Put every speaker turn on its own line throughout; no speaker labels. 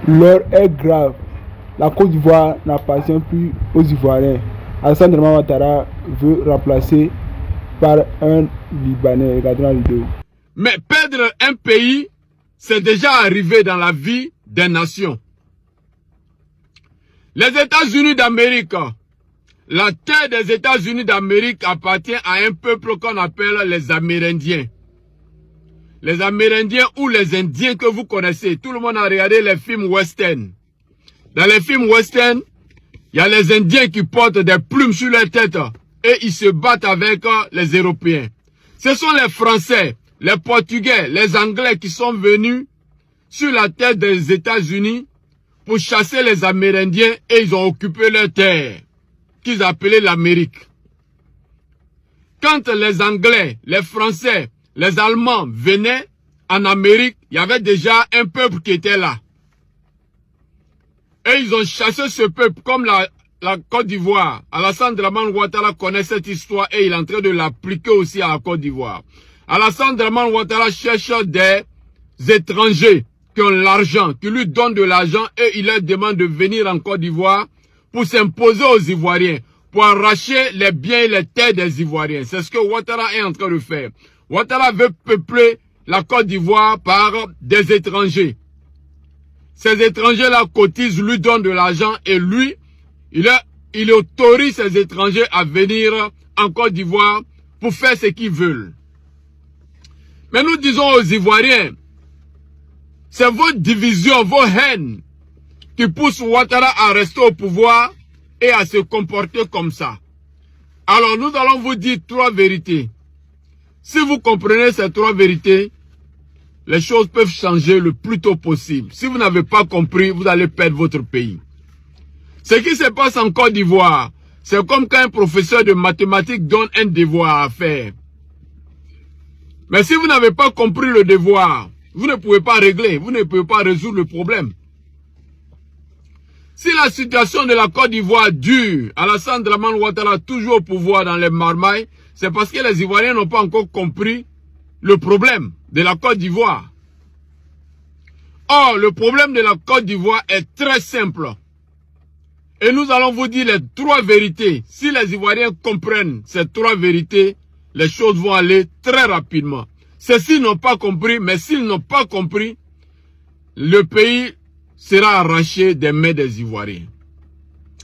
L'heure est grave. La Côte d'Ivoire n'appartient plus aux Ivoiriens. Alassane Dramane Ouattara veut remplacer par un Libanais. Regardons la vidéo.
Mais perdre un pays, c'est déjà arrivé dans la vie des nations. Les États-Unis d'Amérique, la terre des États-Unis d'Amérique appartient à un peuple qu'on appelle les Amérindiens. Les Amérindiens ou les Indiens que vous connaissez. Tout le monde a regardé les films western. Dans les films western, il y a les Indiens qui portent des plumes sur leur tête et ils se battent avec les Européens. Ce sont les Français, les Portugais, les Anglais qui sont venus sur la terre des États-Unis pour chasser les Amérindiens et ils ont occupé leur terre, qu'ils appelaient l'Amérique. Quand les Anglais, les Français, les Allemands venaient en Amérique, il y avait déjà un peuple qui était là. Et ils ont chassé ce peuple comme la Côte d'Ivoire. Alassane Dramane Ouattara connaît cette histoire et il est en train de l'appliquer aussi à la Côte d'Ivoire. Alassane Dramane Ouattara cherche des étrangers qui ont l'argent, qui lui donnent de l'argent et il leur demande de venir en Côte d'Ivoire pour s'imposer aux Ivoiriens, pour arracher les biens et les terres des Ivoiriens. C'est ce que Ouattara est en train de faire. Ouattara veut peupler la Côte d'Ivoire par des étrangers. Ces étrangers-là cotisent, lui donnent de l'argent et lui, il autorise ces étrangers à venir en Côte d'Ivoire pour faire ce qu'ils veulent. Mais nous disons aux Ivoiriens, c'est vos divisions, vos haines qui poussent Ouattara à rester au pouvoir et à se comporter comme ça. Alors nous allons vous dire trois vérités. Si vous comprenez ces trois vérités, les choses peuvent changer le plus tôt possible. Si vous n'avez pas compris, vous allez perdre votre pays. Ce qui se passe en Côte d'Ivoire, c'est comme quand un professeur de mathématiques donne un devoir à faire. Mais si vous n'avez pas compris le devoir, vous ne pouvez pas régler, vous ne pouvez pas résoudre le problème. Si la situation de la Côte d'Ivoire dure, Alassane Dramane Ouattara toujours au pouvoir dans les marmailles, c'est parce que les Ivoiriens n'ont pas encore compris le problème de la Côte d'Ivoire. Or, le problème de la Côte d'Ivoire est très simple. Et nous allons vous dire les trois vérités. Si les Ivoiriens comprennent ces trois vérités, les choses vont aller très rapidement. Ceux-ci n'ont pas compris, mais s'ils n'ont pas compris, le pays sera arraché des mains des Ivoiriens.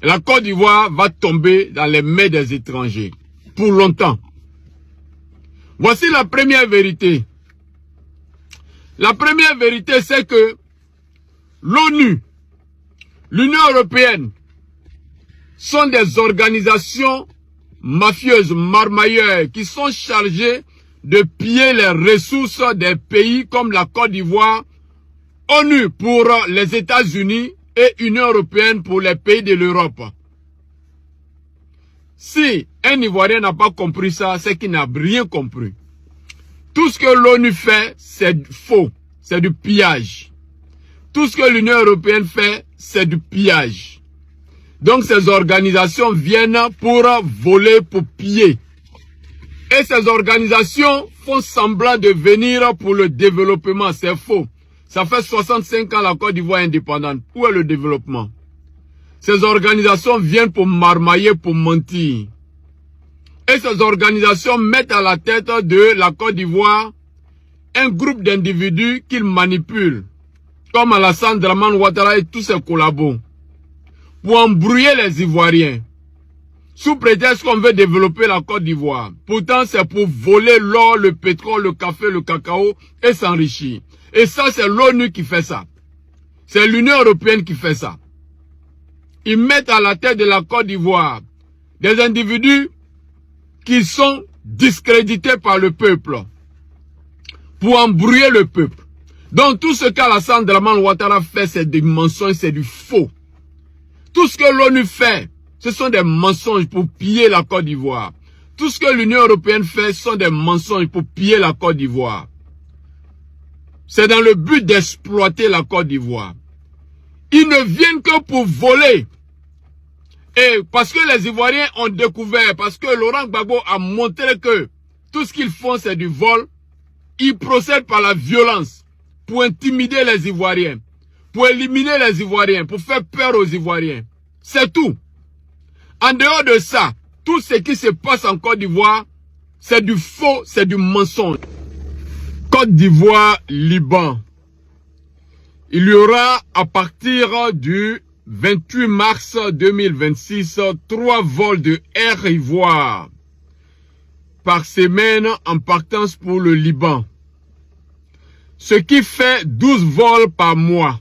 La Côte d'Ivoire va tomber dans les mains des étrangers. Pour longtemps. Voici la première vérité. La première vérité, c'est que l'ONU, l'Union européenne, sont des organisations mafieuses, marmailleurs, qui sont chargées de piller les ressources des pays comme la Côte d'Ivoire, ONU pour les États-Unis et Union européenne pour les pays de l'Europe. Si un Ivoirien n'a pas compris ça, c'est qu'il n'a rien compris. Tout ce que l'ONU fait, c'est faux, c'est du pillage. Tout ce que l'Union européenne fait, c'est du pillage. Donc ces organisations viennent pour voler, pour piller. Et ces organisations font semblant de venir pour le développement, c'est faux. Ça fait 65 ans la Côte d'Ivoire indépendante. Où est le développement? Ces organisations viennent pour marmailler, pour mentir. Et ces organisations mettent à la tête de la Côte d'Ivoire un groupe d'individus qu'ils manipulent, comme Alassane Dramane Ouattara et tous ses collabos, pour embrouiller les Ivoiriens, sous prétexte qu'on veut développer la Côte d'Ivoire. Pourtant, c'est pour voler l'or, le pétrole, le café, le cacao et s'enrichir. Et ça, c'est l'ONU qui fait ça. C'est l'Union européenne qui fait ça. Ils mettent à la tête de la Côte d'Ivoire des individus qui sont discrédités par le peuple pour embrouiller le peuple. Donc tout ce qu'Alassane Dramane Ouattara fait, c'est des mensonges, c'est du faux. Tout ce que l'ONU fait, ce sont des mensonges pour piller la Côte d'Ivoire. Tout ce que l'Union européenne fait, ce sont des mensonges pour piller la Côte d'Ivoire. C'est dans le but d'exploiter la Côte d'Ivoire. Ils ne viennent que pour voler. Et parce que les Ivoiriens ont découvert, parce que Laurent Gbagbo a montré que tout ce qu'ils font c'est du vol, ils procèdent par la violence pour intimider les Ivoiriens, pour éliminer les Ivoiriens, pour faire peur aux Ivoiriens. C'est tout. En dehors de ça, tout ce qui se passe en Côte d'Ivoire, c'est du faux, c'est du mensonge. Côte d'Ivoire, Liban. Il y aura à partir du 28 mars 2026, 3 vols de Air Ivoire par semaine en partance pour le Liban. Ce qui fait 12 vols par mois.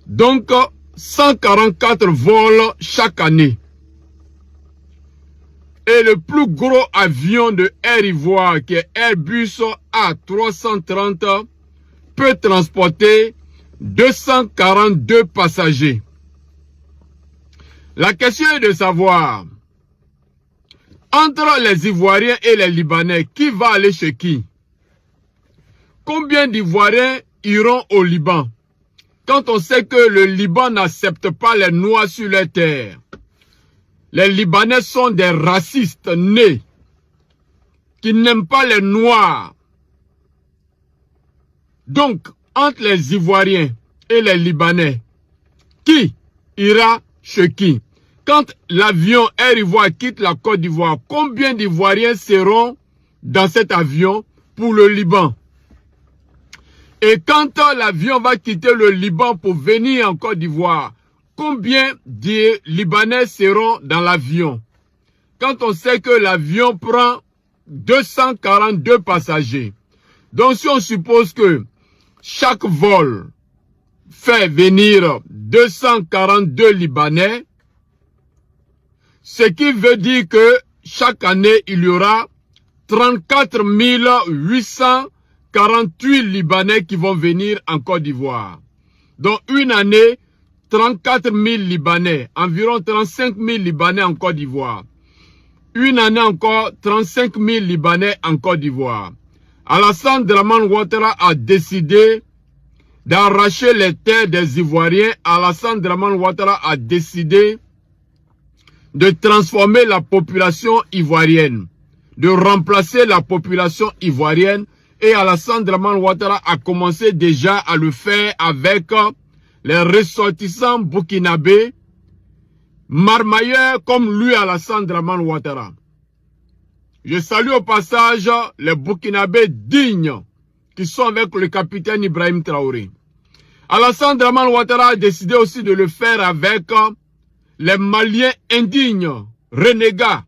Donc, 144 vols chaque année. Et le plus gros avion de Air Ivoire, qui est Airbus A330, peut transporter 242 passagers. La question est de savoir, entre les Ivoiriens et les Libanais, qui va aller chez qui? Combien d'Ivoiriens iront au Liban? Quand on sait que le Liban n'accepte pas les Noirs sur leur terre. Les Libanais sont des racistes nés, qui n'aiment pas les Noirs. Donc, entre les Ivoiriens et les Libanais, qui ira chez qui? Quand l'avion Air Ivoire quitte la Côte d'Ivoire, combien d'Ivoiriens seront dans cet avion pour le Liban? Et quand l'avion va quitter le Liban pour venir en Côte d'Ivoire, combien de Libanais seront dans l'avion? Quand on sait que l'avion prend 242 passagers. Donc si on suppose que chaque vol fait venir 242 Libanais, ce qui veut dire que chaque année, il y aura 34 848 Libanais qui vont venir en Côte d'Ivoire. Donc une année, 34 000 Libanais, environ 35 000 Libanais en Côte d'Ivoire. Une année encore, 35 000 Libanais en Côte d'Ivoire. Alassane Dramane Ouattara a décidé d'arracher les terres des Ivoiriens. Alassane Dramane Ouattara a décidé de transformer la population ivoirienne, de remplacer la population ivoirienne. Et Alassane Dramane Ouattara a commencé déjà à le faire avec les ressortissants burkinabés, marmailleurs comme lui, Alassane Dramane Ouattara. Je salue au passage les burkinabés dignes qui sont avec le capitaine Ibrahim Traoré. Alassane Dramane Ouattara a décidé aussi de le faire avec les Maliens indignes, renégats.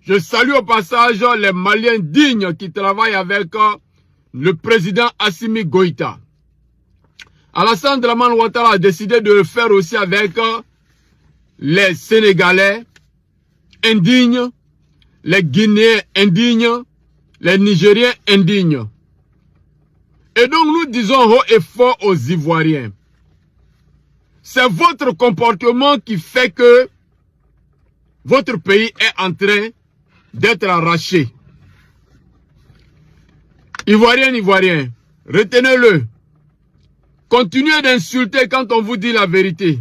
Je salue au passage les Maliens dignes qui travaillent avec le président Assimi Goïta. Alassane Dramane Ouattara a décidé de le faire aussi avec les Sénégalais indignes, les Guinéens indignes, les Nigériens indignes. Et donc nous disons haut et fort aux Ivoiriens, c'est votre comportement qui fait que votre pays est en train d'être arraché. Ivoiriens, Ivoiriens, retenez-le. Continuez d'insulter quand on vous dit la vérité.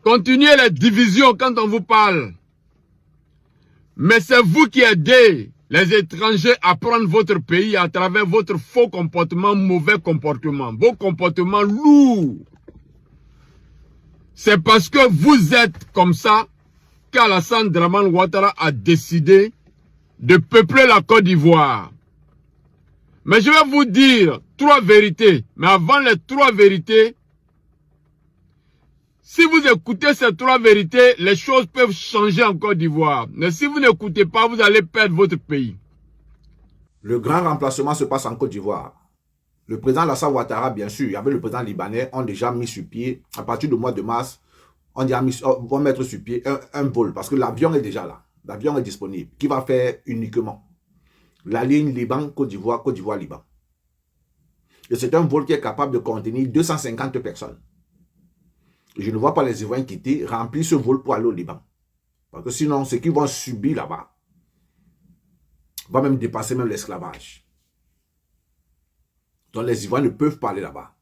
Continuez les divisions quand on vous parle. Mais c'est vous qui aidez les étrangers à prendre votre pays à travers votre faux comportement, mauvais comportement, vos comportements lourds. C'est parce que vous êtes comme ça qu'Alassane Dramane Ouattara a décidé de peupler la Côte d'Ivoire. Mais je vais vous dire 3 vérités. Mais avant les 3 vérités, si vous écoutez ces 3 vérités, les choses peuvent changer en Côte d'Ivoire. Mais si vous n'écoutez pas, vous allez perdre votre pays.
Le grand remplacement se passe en Côte d'Ivoire. Le président Alassane Ouattara, bien sûr, avec le président libanais, ont déjà mis sur pied, à partir du mois de mars, on va mettre sur pied un vol, parce que l'avion est déjà là. L'avion est disponible, qui va faire uniquement la ligne Liban-Côte d'Ivoire, Côte d'Ivoire-Liban. Et c'est un vol qui est capable de contenir 250 personnes. Je ne vois pas les Ivoiriens quitter, remplir ce vol pour aller au Liban. Parce que sinon, ce qu'ils vont subir là-bas va même dépasser même l'esclavage. Donc les Ivoiriens ne peuvent pas aller là-bas.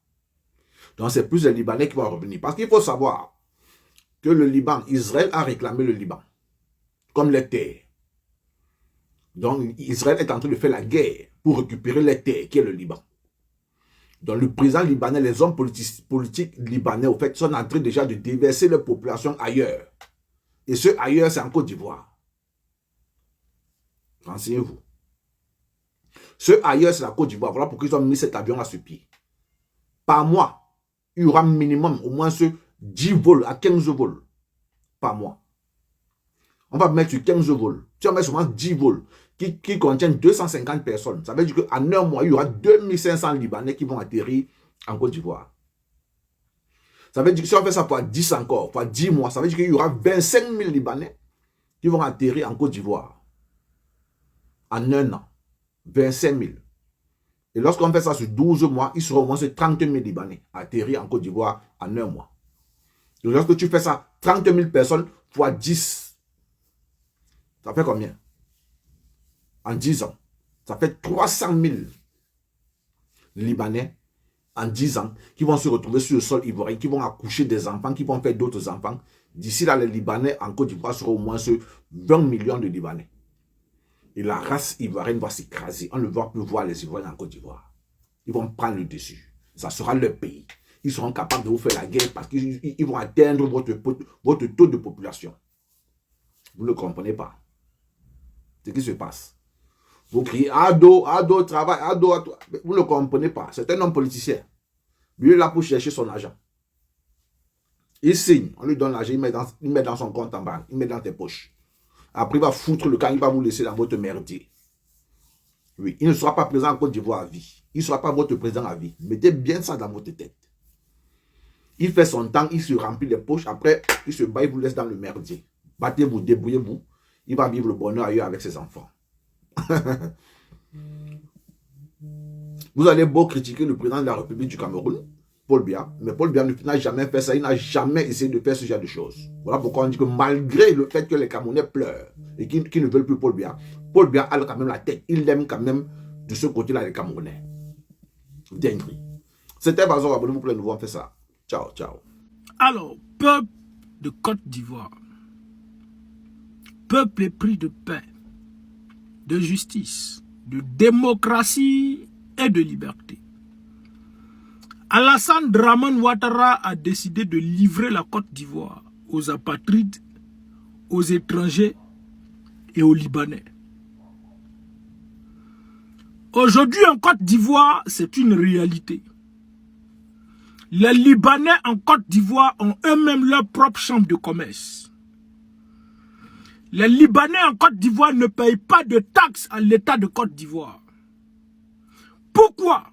Donc c'est plus les Libanais qui vont revenir. Parce qu'il faut savoir que le Liban, Israël a réclamé le Liban comme les terres. Donc Israël est en train de faire la guerre pour récupérer les terres qui est le Liban. Donc le président libanais, les hommes politiques libanais, au fait, sont en train déjà de déverser leur population ailleurs. Et ce ailleurs, c'est en Côte d'Ivoire. Renseignez-vous. Ce ailleurs, c'est la Côte d'Ivoire. Voilà pourquoi ils ont mis cet avion-là sur pied. Par mois, il y aura minimum au moins 10 vols à 15 vols par mois. On va mettre sur 15 vols. Si on met seulement 10 vols qui contiennent 250 personnes, ça veut dire qu'en un mois, il y aura 2500 Libanais qui vont atterrir en Côte d'Ivoire. Ça veut dire que si on fait ça pour 10 encore, pour 10 mois, ça veut dire qu'il y aura 25 000 Libanais qui vont atterrir en Côte d'Ivoire. En un an. 25 000. Et lorsqu'on fait ça sur 12 mois, il sera au moins 30 000 Libanais atterrir en Côte d'Ivoire en un mois. Et lorsque tu fais ça, 30 000 personnes fois 10, ça fait combien? En 10 ans. Ça fait 300 000 Libanais en 10 ans qui vont se retrouver sur le sol ivoirien, qui vont accoucher des enfants, qui vont faire d'autres enfants. D'ici là, les Libanais en Côte d'Ivoire seront au moins 20 millions de Libanais. Et la race ivoirienne va s'écraser. On ne va plus voir les Ivoiriens en Côte d'Ivoire. Ils vont prendre le dessus. Ça sera leur pays. Ils seront capables de vous faire la guerre parce qu'ils vont atteindre votre taux de population. Vous ne comprenez pas ce qui se passe. Vous criez Ado, Ado, travail, Ado, Ado. Vous ne comprenez pas. C'est un homme politicien. Lui est là pour chercher son argent. Il signe, on lui donne l'argent, il met dans son compte en banque, il met dans tes poches. Après, il va foutre le camp, il va vous laisser dans votre merdier. Oui, il ne sera pas présent en Côte d'Ivoire à vie. Il ne sera pas votre président à vie. Mettez bien ça dans votre tête. Il fait son temps, il se remplit les poches. Après, il se bat, il vous laisse dans le merdier. Battez-vous, débrouillez-vous. Il va vivre le bonheur ailleurs avec ses enfants. Vous allez beau critiquer le président de la République du Cameroun, Paul Biya, mais Paul Biya n'a jamais fait ça, il n'a jamais essayé de faire ce genre de choses. Voilà pourquoi on dit que malgré le fait que les Camerounais pleurent et qu'ils ne veulent plus Paul Biya a quand même la tête, il aime quand même de ce côté-là les Camerounais. Dinguerie. C'était Bazor, abonnez-vous pour les nouveaux, on fait ça. Ciao, ciao.
Alors, peuple de Côte d'Ivoire, peuple épris de paix, de justice, de démocratie et de liberté. Alassane Dramane Ouattara a décidé de livrer la Côte d'Ivoire aux apatrides, aux étrangers et aux Libanais. Aujourd'hui en Côte d'Ivoire, c'est une réalité. Les Libanais en Côte d'Ivoire ont eux-mêmes leur propre chambre de commerce. Les Libanais en Côte d'Ivoire ne payent pas de taxes à l'État de Côte d'Ivoire. Pourquoi?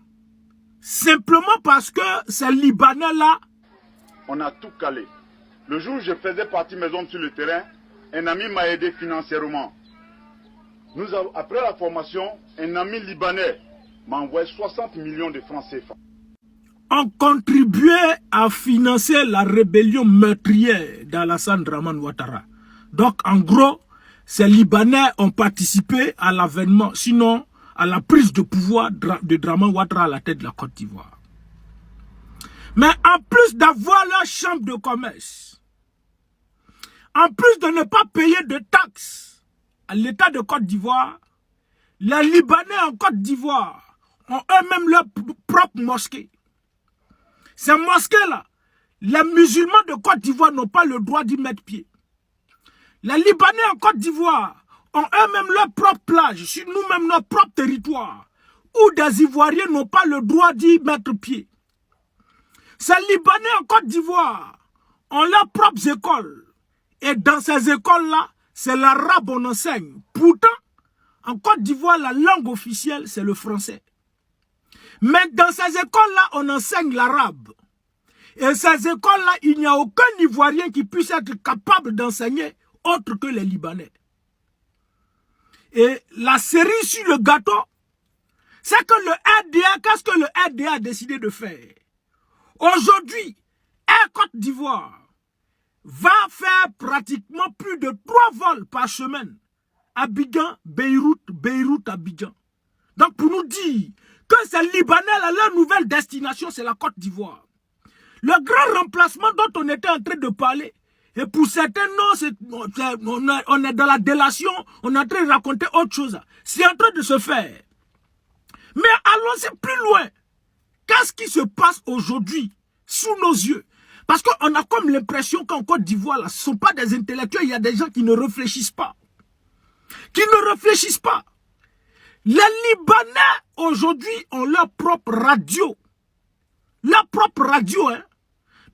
Simplement parce que ces Libanais-là...
On a tout calé. Le jour où je faisais partie mes hommes sur le terrain, un ami m'a aidé financièrement. Après la formation, un ami libanais m'a envoyé 60 millions de francs CFA.
On contribuait à financer la rébellion meurtrière d'Alassane Dramane Ouattara. Donc, en gros, ces Libanais ont participé à l'avènement, sinon à la prise de pouvoir de Dramane Ouattara à la tête de la Côte d'Ivoire. Mais en plus d'avoir leur chambre de commerce, en plus de ne pas payer de taxes à l'État de Côte d'Ivoire, les Libanais en Côte d'Ivoire ont eux-mêmes leur propre mosquée. Ces mosquées-là, les musulmans de Côte d'Ivoire n'ont pas le droit d'y mettre pied. Les Libanais en Côte d'Ivoire ont eux-mêmes leur propre plage, sur nous-mêmes notre propre territoire, où des Ivoiriens n'ont pas le droit d'y mettre pied. Ces Libanais en Côte d'Ivoire ont leurs propres écoles. Et dans ces écoles-là, c'est l'arabe qu'on enseigne. Pourtant, en Côte d'Ivoire, la langue officielle, c'est le français. Mais dans ces écoles-là, on enseigne l'arabe. Et ces écoles-là, il n'y a aucun Ivoirien qui puisse être capable d'enseigner autre que les Libanais. Et la cerise sur le gâteau, c'est que le RDA, qu'est-ce que le RDA a décidé de faire? Aujourd'hui, Air Côte d'Ivoire va faire pratiquement plus de 3 vols par semaine. Abidjan, Beyrouth, Beyrouth, Abidjan. Donc pour nous dire que ces Libanais, là, leur nouvelle destination, c'est la Côte d'Ivoire. Le grand remplacement dont on était en train de parler, et pour certains, non, on est dans la délation, on est en train de raconter autre chose. C'est en train de se faire. Mais allons-y plus loin. Qu'est-ce qui se passe aujourd'hui sous nos yeux? Parce qu'on a comme l'impression qu'en Côte d'Ivoire, ce ne sont pas des intellectuels, il y a des gens qui ne réfléchissent pas. Qui ne réfléchissent pas. Les Libanais, aujourd'hui, ont leur propre radio. Leur propre radio, hein.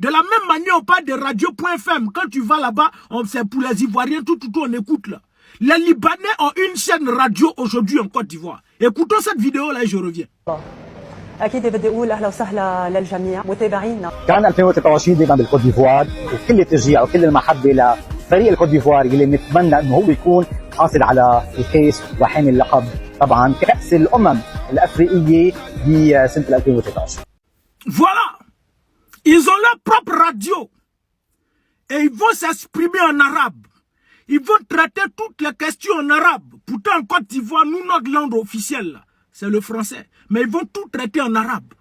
De la même manière, on parle de radio.fm. Quand tu vas là-bas, c'est pour les Ivoiriens, tout, on écoute là. Les Libanais ont une chaîne radio aujourd'hui en Côte d'Ivoire. Écoutons cette vidéo-là et je reviens.
اكيد بدي اقول اهلا وسهلا للجميع متابعينا.
كان 2023 دائما بالكوت ديفوار وكل التشجيع وكل المحبه لفريق الكوت ديفوار اللي نتمنى انه هو يكون حاصل على الكاس وحامل اللقب طبعا كاس الامم الافريقيه بسنه 2013.
Voilà, ils ont leur propre radio et ils vont s'exprimer en arabe. Ils vont traiter toutes les questions en arabe. Pourtant en Côte d'Ivoire, nous notre langue officielle c'est le français. Mais ils vont tout traiter en arabe.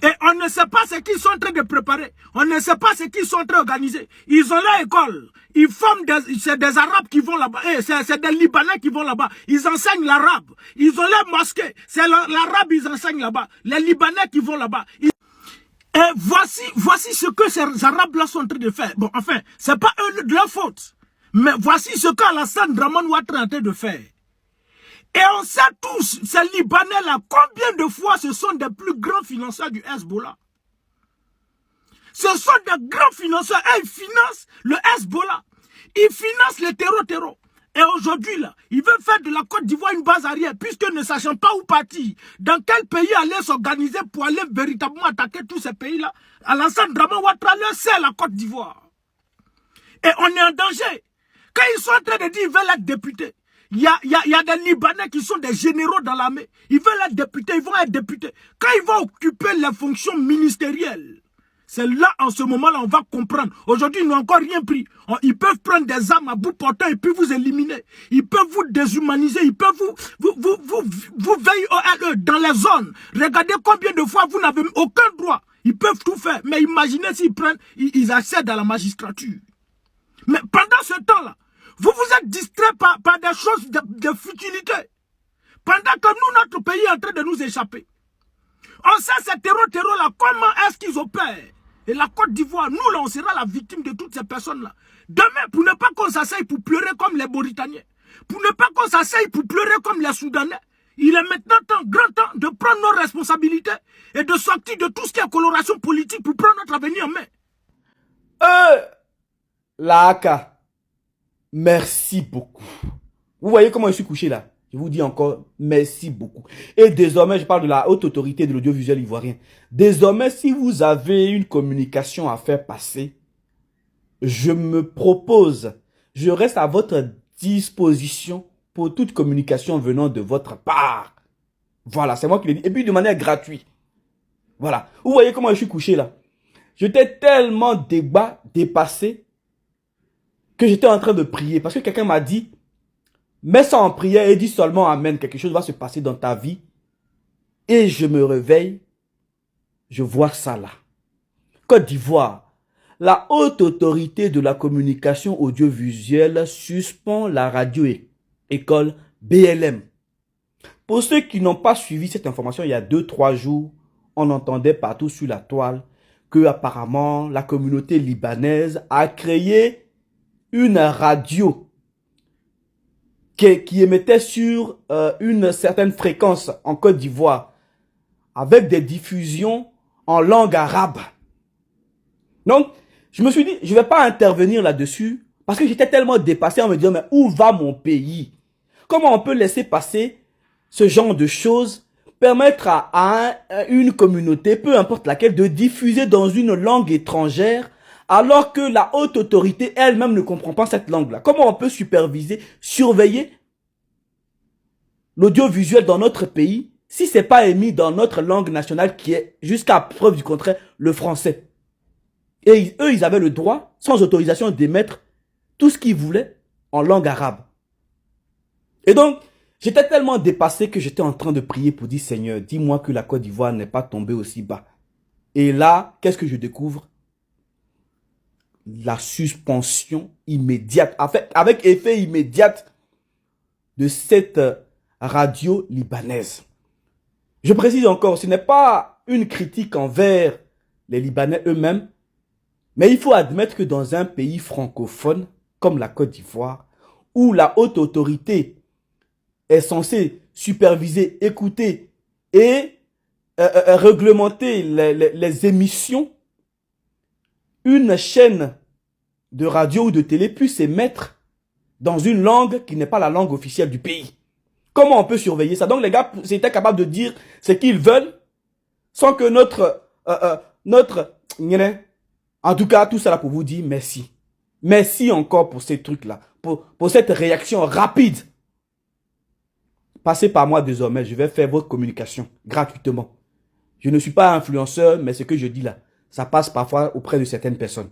Et on ne sait pas ce qu'ils sont en train de préparer. On ne sait pas ce qu'ils sont en train d'organiser. Ils ont leur école. Ils forment c'est des Arabes qui vont là-bas. C'est des Libanais qui vont là-bas. Ils enseignent l'arabe. Ils ont leur mosquée. C'est l'arabe ils enseignent là-bas. Les Libanais qui vont là-bas. Et voici ce que ces Arabes-là sont en train de faire. Bon, enfin, c'est pas eux de leur faute. Mais voici ce qu'Alassane Draman Ouattara est en train de faire. Et on sait tous, ces Libanais-là, combien de fois ce sont des plus grands financeurs du Hezbollah. Ce sont des grands financeurs. Et ils financent le Hezbollah. Ils financent les terreaux. Et aujourd'hui, là, ils veulent faire de la Côte d'Ivoire une base arrière, puisque ne sachant pas où partir, dans quel pays aller s'organiser pour aller véritablement attaquer tous ces pays-là, Alassane Draman Ouattara leur sert la Côte d'Ivoire. Et on est en danger. Quand ils sont en train de dire qu'ils veulent être députés, il y a des Libanais qui sont des généraux dans l'armée. Ils veulent être députés, ils vont être députés. Quand ils vont occuper les fonctions ministérielles, c'est là, en ce moment-là, on va comprendre. Aujourd'hui, ils n'ont encore rien pris. Ils peuvent prendre des armes à bout portant et puis vous éliminer. Ils peuvent vous déshumaniser. Ils peuvent vous veiller dans les zones. Regardez combien de fois vous n'avez aucun droit. Ils peuvent tout faire. Mais imaginez s'ils prennent, ils accèdent à la magistrature. Mais pendant ce temps-là, vous êtes distrait par des choses de futilité. Pendant que nous, notre pays est en train de nous échapper. On sait ces terreaux-là, comment est-ce qu'ils opèrent. Et la Côte d'Ivoire, nous, là, on sera la victime de toutes ces personnes-là. Demain, pour ne pas qu'on s'asseye pour pleurer comme les Mauritaniens, pour ne pas qu'on s'asseye pour pleurer comme les Soudanais, il est maintenant grand temps de prendre nos responsabilités et de sortir de tout ce qui est coloration politique pour prendre notre avenir en main.
Laka. Merci beaucoup. Vous voyez comment je suis couché là? Je vous dis encore merci beaucoup. Et désormais, je parle de la haute autorité de l'audiovisuel ivoirien. Désormais, si vous avez une communication à faire passer, je me propose, je reste à votre disposition pour toute communication venant de votre part. Voilà, c'est moi qui l'ai dit. Et puis de manière gratuite. Voilà. Vous voyez comment je suis couché là? J'étais tellement dépassé que j'étais en train de prier. Parce que quelqu'un m'a dit, mets ça en prière et dis seulement amen. Quelque chose va se passer dans ta vie. Et je me réveille. Je vois ça là. Côte d'Ivoire. La haute autorité de la communication audiovisuelle suspend la radio-école BLM. Pour ceux qui n'ont pas suivi cette information, il y a 2-3 jours, on entendait partout sur la toile que apparemment la communauté libanaise a créé une radio qui émettait sur une certaine fréquence en Côte d'Ivoire avec des diffusions en langue arabe. Donc, je me suis dit, je ne vais pas intervenir là-dessus parce que j'étais tellement dépassé en me disant, mais où va mon pays? Comment on peut laisser passer ce genre de choses, permettre à une communauté, peu importe laquelle, de diffuser dans une langue étrangère alors que la haute autorité elle-même ne comprend pas cette langue-là? Comment on peut superviser, surveiller l'audiovisuel dans notre pays si ce n'est pas émis dans notre langue nationale qui est, jusqu'à preuve du contraire, le français? Et eux, ils avaient le droit, sans autorisation, d'émettre tout ce qu'ils voulaient en langue arabe. Et donc, j'étais tellement dépassé que j'étais en train de prier pour dire, Seigneur, dis-moi que la Côte d'Ivoire n'est pas tombée aussi bas. Et là, qu'est-ce que je découvre? La suspension immédiate, avec effet immédiat de cette radio libanaise. Je précise encore, ce n'est pas une critique envers les Libanais eux-mêmes, mais il faut admettre que dans un pays francophone comme la Côte d'Ivoire, où la haute autorité est censée superviser, écouter et réglementer les émissions, une chaîne de radio ou de télé puisse émettre dans une langue qui n'est pas la langue officielle du pays. Comment on peut surveiller ça? Donc les gars étaient capables de dire ce qu'ils veulent sans que en tout cas, tout ça là pour vous dire merci. Merci encore pour ces trucs-là, pour cette réaction rapide. Passez par moi désormais, je vais faire votre communication gratuitement. Je ne suis pas influenceur, mais ce que je dis là, ça passe parfois auprès de certaines personnes.